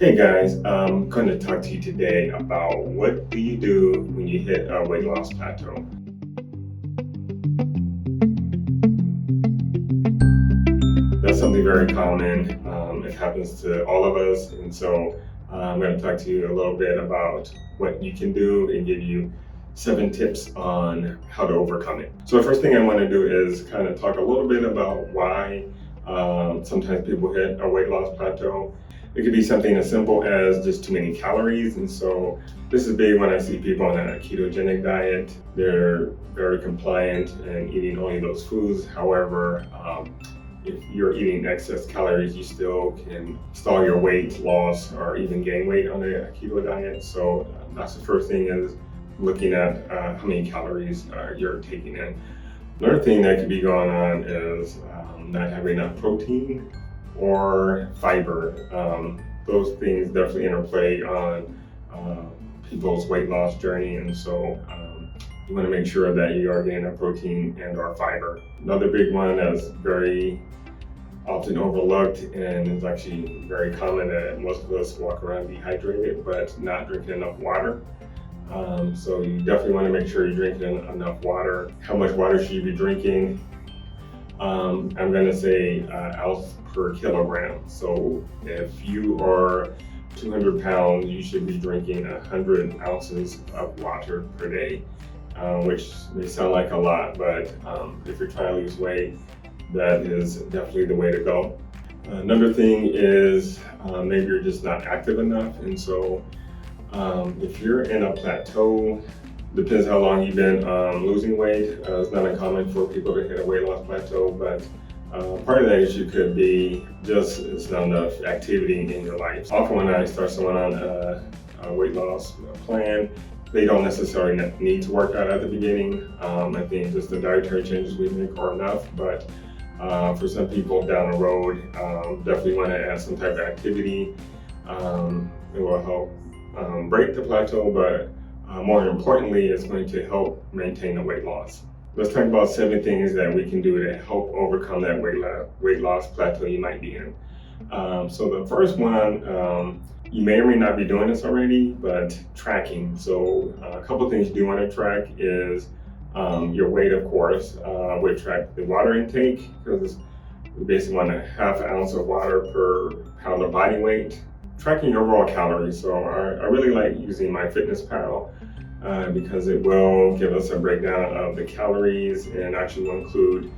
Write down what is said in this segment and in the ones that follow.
Hey guys, I'm going to talk to you today about what do you do when you hit a weight loss plateau. That's something very common. It happens to all of us, and so I'm going to talk to you a little bit about what you can do and give you 7 tips on how to overcome it. So the first thing I want to do is kind of talk a little bit about why sometimes people hit a weight loss plateau. It could be something as simple as just too many calories. And so this is big when I see people on a ketogenic diet. They're very compliant and eating only those foods. However, if you're eating excess calories, you still can stall your weight loss or even gain weight on a keto diet. So that's the first thing, is looking at how many calories you're taking in. Another thing that could be going on is not having enough protein or fiber. Those things definitely interplay on people's weight loss journey, and so you want to make sure that you are getting enough protein and or fiber. Another big one that's very often overlooked and is actually very common, that most of us walk around dehydrated but not drinking enough water. So you definitely want to make sure you're drinking enough water. How much water should you be drinking? I'm going to say ounce per kilogram. So if you are 200 pounds, you should be drinking 100 ounces of water per day, which may sound like a lot, but if you're trying to lose weight, that is definitely the way to go. Another thing is maybe you're just not active enough, and so if you're in a plateau, depends how long you've been losing weight. It's not uncommon for people to hit a weight loss plateau, but part of that issue could be just it's not enough activity in your life. Often when I start someone on a weight loss plan, they don't necessarily need to work out at the beginning. I think just the dietary changes we make are enough, but for some people down the road, definitely want to add some type of activity. It will help break the plateau, but more importantly, it's going to help maintain the weight loss. Let's talk about 7 things that we can do to help overcome that weight loss plateau you might be in. So the first one, you may or may not be doing this already, but tracking. So a couple things you do want to track is your weight, of course. We track the water intake, because we basically want a ½ ounce of water per pound of body weight. Tracking your overall calories. So I really like using MyFitnessPal because it will give us a breakdown of the calories, and actually will include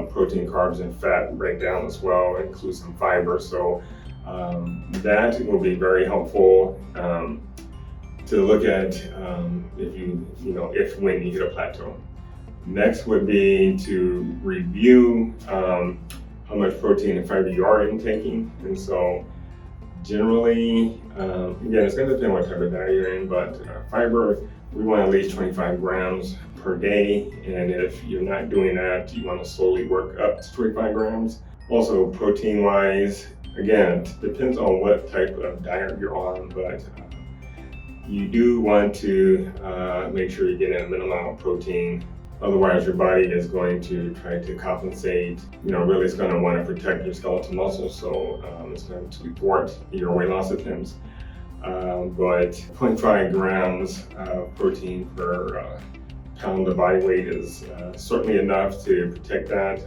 protein, carbs, and fat breakdown as well, include some fiber. So that will be very helpful to look at if when you hit a plateau. Next would be to review how much protein and fiber you are intaking, and so generally, again, it's going to depend what type of diet you're in, but fiber, we want at least 25 grams per day. And if you're not doing that, you want to slowly work up to 25 grams. Also, protein wise, again, it depends on what type of diet you're on, but you do want to make sure you get a minimum amount of protein. Otherwise, your body is going to try to compensate. Really, it's going to want to protect your skeletal muscles, so it's going to thwart your weight loss attempts. But 0.5 grams of protein per pound of body weight is certainly enough to protect that.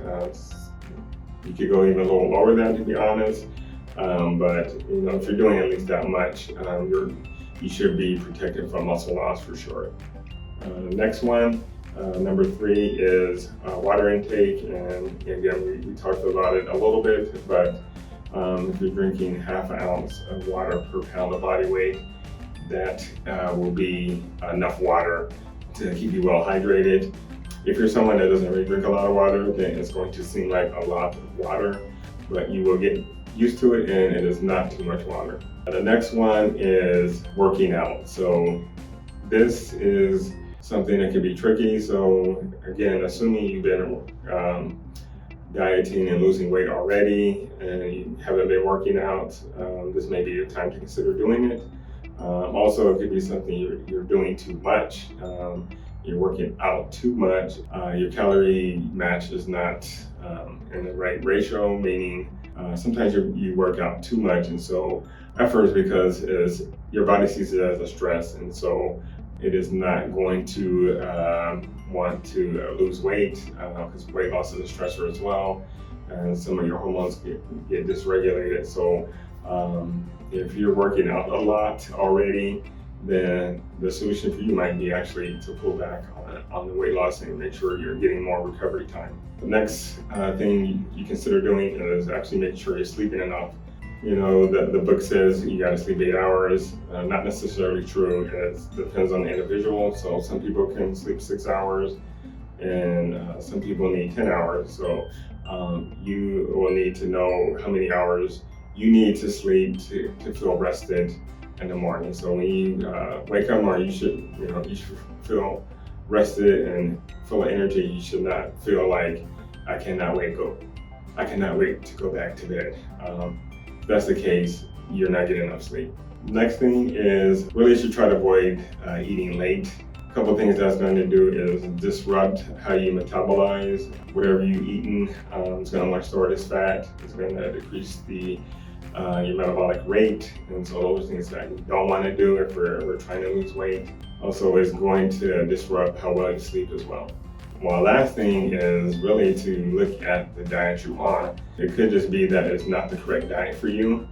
You could go even a little lower than that, to be honest. But if you're doing at least that much, you should be protected from muscle loss for sure. Next one. Number 3 is water intake, and again, we talked about it a little bit, but if you're drinking ½ ounce of water per pound of body weight, that will be enough water to keep you well hydrated. If you're someone that doesn't really drink a lot of water, then it's going to seem like a lot of water, but you will get used to it, and it is not too much water. The next one is working out. So this is something that can be tricky. So again, assuming you've been dieting and losing weight already and you haven't been working out, this may be the time to consider doing it. Also, it could be something you're doing too much. You're working out too much. Your calorie match is not in the right ratio, meaning sometimes you work out too much, and so at first because your body sees it as a stress, and so it is not going to want to lose weight because weight loss is a stressor as well, and some of your hormones get dysregulated. So if you're working out a lot already, then the solution for you might be actually to pull back on the weight loss and make sure you're getting more recovery time. The next thing you consider doing is actually making sure you're sleeping enough. You know, the book says you gotta sleep 8 hours. Not necessarily true. It depends on the individual. So some people can sleep 6 hours and some people need 10 hours. So you will need to know how many hours you need to sleep to feel rested in the morning. So when you wake up in the morning, you should feel rested and full of energy. You should not feel like I cannot wait to go back to bed. If that's the case, you're not getting enough sleep. Next thing is really you should try to avoid eating late. A couple things that's going to do is disrupt how you metabolize whatever you've eaten. It's going to store it as fat. It's going to decrease your metabolic rate, and so those things that you don't want to do if we're trying to lose weight. Also, is going to disrupt how well you sleep as well. Well, last thing is really to look at the diet you're on. It could just be that it's not the correct diet for you,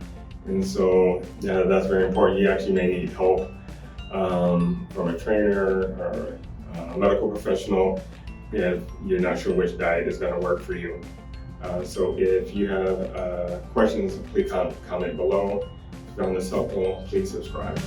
and so that's very important. You actually may need help from a trainer or a medical professional if you're not sure which diet is going to work for you. So if you have questions, please comment below. If you found this helpful, please subscribe.